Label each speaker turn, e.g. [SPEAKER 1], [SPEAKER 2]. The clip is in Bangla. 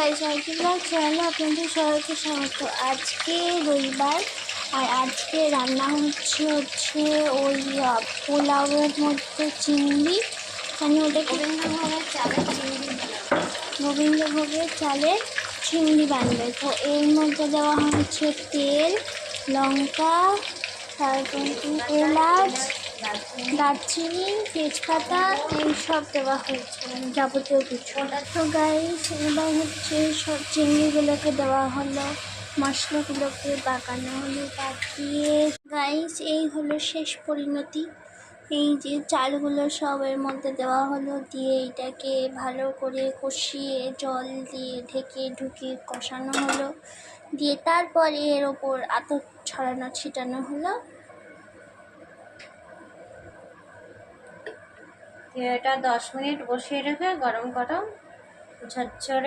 [SPEAKER 1] গাইস, আলটিমেট চ্যানেলে আপনাদের সবাইকে স্বাগত। আজকে রবিবার আর আজকে রান্না হচ্ছে ওই পোলাওয়ের মধ্যে চিংড়ি, মানে ওটাকে গোবিন্দভোগের চালের চিংড়ি বানবে। তো এর মধ্যে দেওয়া হচ্ছে তেল, লঙ্কা, তারপর এলাচ, দারচিনি, তেজপাতা এইসব দেওয়া হয়েছে, যাবতীয় কিছু। তো গাইস, এবার হচ্ছে সব চিংড়িগুলোকে দেওয়া হলো, মশলাগুলোকে বাগানো হলো, বাকিয়ে গাইস এই হলো শেষ পরিণতি। এই যে চালগুলো সব এর মধ্যে দেওয়া হলো, দিয়ে এটাকে ভালো করে কষিয়ে জল দিয়ে ঢেকে ঢুকিয়ে কষানো হলো, দিয়ে তারপরে এর ওপর আতপ ছিটানো হলো।
[SPEAKER 2] এটা 10 মিনিট বসিয়ে রেখে গরম গরম ঝরঝরে